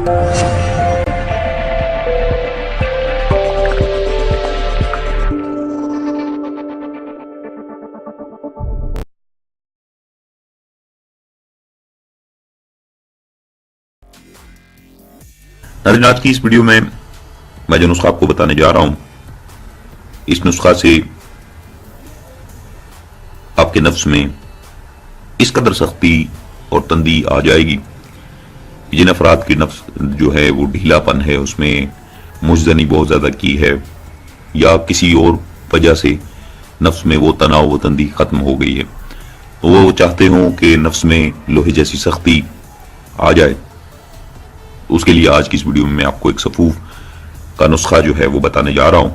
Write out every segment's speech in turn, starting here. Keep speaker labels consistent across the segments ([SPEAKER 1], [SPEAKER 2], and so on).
[SPEAKER 1] नाज़रीन, आज की इस वीडियो में मैं जो नुस्खा आपको बताने जा रहा हूं, इस नुस्खा से आपके नफ्स में इस कदर सख्ती और तंदी आ जाएगी कि जिन अफराद की नफ्स जो है वो ढीलापन है, उसमें मुजजनी बहुत ज़्यादा की है या किसी और वजह से नफ्स में वो तनाव व तंदी ख़त्म हो गई है, तो वो चाहते हों कि नफ्स में लोहे जैसी सख्ती आ जाए, उसके लिए आज की इस वीडियो में मैं आपको एक सफूफ का नुस्खा जो है वो बताने जा रहा हूं।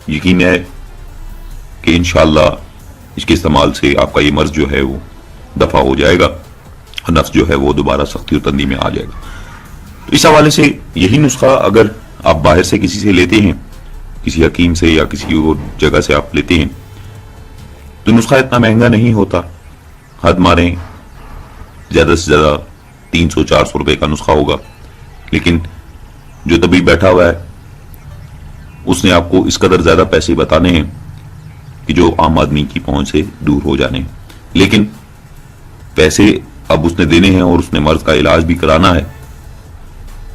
[SPEAKER 1] यकीन है कि इंशाअल्लाह इसके इस्तेमाल से आपका ये मर्ज जो है वो दफा हो जाएगा और नफ्स जो है वो दोबारा सख्ती और तंदी में आ जाएगा। तो इस हवाले से यही नुस्खा अगर आप बाहर से किसी से लेते हैं, किसी हकीम से या किसी और जगह से आप लेते हैं, तो नुस्खा इतना महंगा नहीं होता। हद मारें ज्यादा से ज्यादा 300-400 रुपए का नुस्खा होगा, लेकिन जो तबीब बैठा हुआ है उसने आपको इस कदर ज्यादा पैसे बताने हैं कि जो आम आदमी की पहुंच से दूर हो जाने हैं। लेकिन पैसे अब उसने देने हैं और उसने मर्ज का इलाज भी कराना है,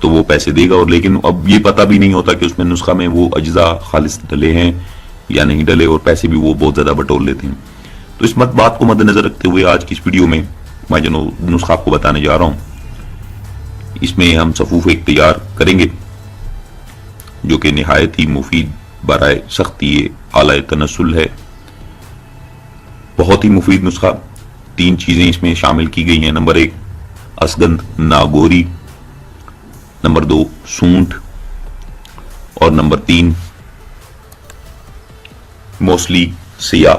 [SPEAKER 1] तो वो पैसे देगा। और लेकिन अब ये पता भी नहीं होता कि उसमें नुस्खा में वो अज्जा खालिस डले हैं या नहीं डले, और पैसे भी वो बहुत ज्यादा बटोर लेते हैं। तो इस बात को मद्देनजर रखते हुए आज की इस वीडियो में मैं जो नुस्खा आपको बताने जा रहा हूं, इसमें हम सफूफ एक तैयार करेंगे जो कि निहायत ही मुफीद बराए सख्ती आला तनस्सुल है। बहुत ही मुफीद नुस्खा। 3 चीजें इसमें शामिल की गई हैं। नंबर 1 असगंध नागोरी, नंबर 2 सूंठ, और नंबर 3 मौसली सिया।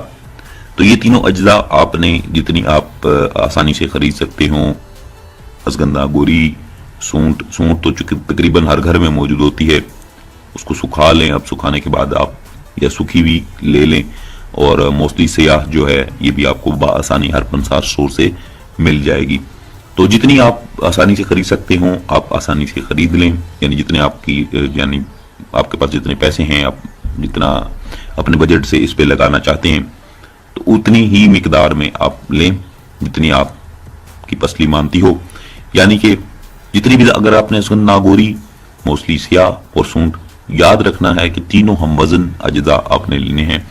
[SPEAKER 1] तो ये तीनों अज्जा आपने जितनी आप आसानी से खरीद सकते हो, असगंध नागोरी, सूंठ तो चूंकि तकरीबन हर घर में मौजूद होती है, उसको सुखा लें। अब सुखाने के बाद आप या सूखी भी ले लें। और मौसली सियाह जो है ये भी आपको आसानी हर पंसार स्टोर से मिल जाएगी। तो जितनी आप आसानी से खरीद सकते हो आप आसानी से खरीद लें, यानी जितने यानी आपके पास जितने पैसे हैं, आप जितना अपने बजट से इस पे लगाना चाहते हैं तो उतनी ही मिकदार में आप लें जितनी आपकी पसली मानती हो। यानी कि जितनी भी, अगर आपने असगंध नागोरी, मौसली सियाह और सूंठ, याद रखना है कि तीनों हम वजन अज्जा आपने लेने हैं।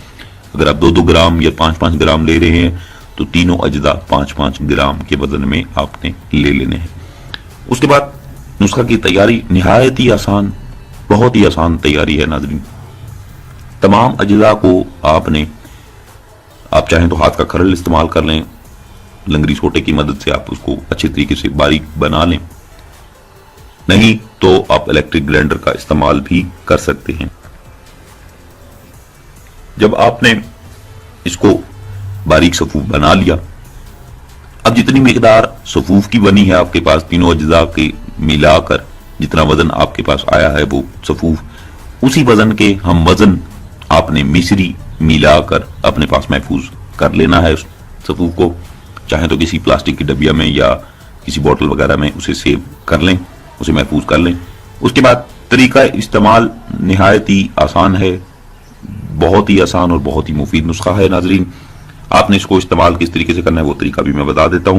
[SPEAKER 1] अगर आप 2-2 ग्राम या 5-5 ग्राम ले रहे हैं तो तीनों अज्जा 5-5 ग्राम के वजन में आपने ले लेने हैं। उसके बाद नुस्खा की तैयारी निहायत ही आसान, बहुत ही आसान तैयारी है नाज़रीन। तमाम अज्जा को आपने, आप चाहें तो हाथ का खरल इस्तेमाल कर लें, लंगरी सोटे की मदद से आप उसको अच्छे तरीके से बारीक बना लें, नहीं तो आप इलेक्ट्रिक ग्राइंडर का इस्तेमाल भी कर सकते हैं। जब आपने इसको बारीक सफूफ बना लिया, अब जितनी मिकदार सफूफ की बनी है आपके पास, तीनों अज्जा के मिलाकर जितना वजन आपके पास आया है वो सफूफ, उसी वजन के हम वजन आपने मिश्री मिलाकर अपने पास महफूज कर लेना है। उस सफूफ को चाहे तो किसी प्लास्टिक की डबिया में या किसी बोतल वगैरह में उसे सेव कर लें, उसे महफूज कर लें। उसके बाद तरीका इस्तेमाल निहायत ही आसान है, बहुत ही आसान और बहुत ही मुफीद नुस्खा है नाजरीन। आपने इसको इस्तेमाल किस तरीके से करना है वो तरीका भी मैं बता देता हूं।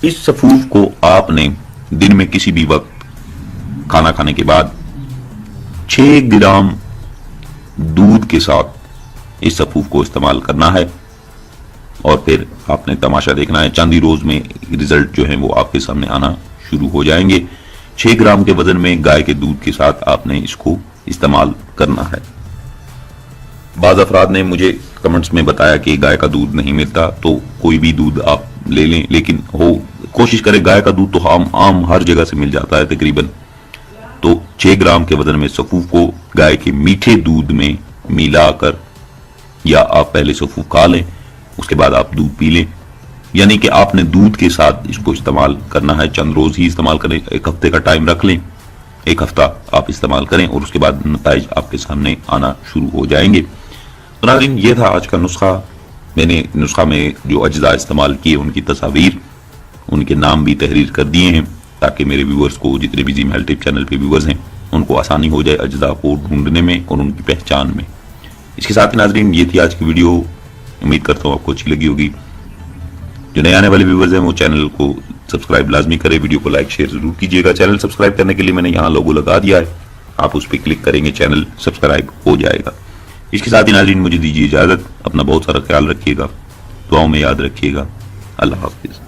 [SPEAKER 1] इस सफूफ को आपने दिन में किसी भी वक्त खाना खाने के बाद 6 ग्राम दूध के साथ इस सफूफ को इस्तेमाल करना है और फिर आपने तमाशा देखना है। चंद ही रोज में रिजल्ट जो है वो आपके सामने आना शुरू हो जाएंगे। 6 ग्राम के वजन में गाय के दूध के साथ आपने इसको इस्तेमाल करना है। बाज़ अफराद ने मुझे कमेंट्स में बताया कि गाय का दूध नहीं मिलता, तो कोई भी दूध आप ले लें, लेकिन कोशिश करें, गाय का दूध तो आम हर जगह से मिल जाता है तकरीबन। तो 6 ग्राम के वजन में सफूफ को गाय के मीठे दूध में मिलाकर, या आप पहले सफूफ खा लें उसके बाद आप दूध पी लें, यानी कि आपने दूध के साथ इसको इस्तेमाल करना है। चंद रोज ही इस्तेमाल करें, 1 हफ्ते का टाइम रख लें, 1 हफ्ता आप इस्तेमाल करें और उसके बाद नताइज आपके सामने आना शुरू हो जाएंगे। तो नाज़रीन, ये था आज का नुस्खा। मैंने नुस्खा में जो अज्जा इस्तेमाल किए उनकी तस्वीर ان کے نام بھی تحریر کر دیے ہیں تاکہ میرے ویورز کو، جتنے بھی زیم ہیلتھ ٹپ چینل پہ ویورز ہیں، ان کو آسانی ہو جائے اجزاء کو ڈھونڈنے میں اور ان کی پہچان میں۔ اس کے ساتھ ہی ناظرین، یہ تھی آج کی ویڈیو، امید کرتا ہوں آپ کو اچھی لگی ہوگی۔ جو نئے آنے والے ویورز ہیں وہ چینل کو سبسکرائب لازمی کریں، ویڈیو کو لائک شیئر ضرور کیجیے گا۔ چینل سبسکرائب کرنے کے لیے میں نے یہاں لوگو لگا دیا ہے، آپ اس پہ کلک کریں گے، چینل سبسکرائب ہو جائے گا۔ اس کے ساتھ ہی ناظرین مجھے دیجیے اجازت، اپنا بہت سارا خیال رکھیے گا، دعاؤں میں یاد رکھیے گا۔ اللہ حافظ۔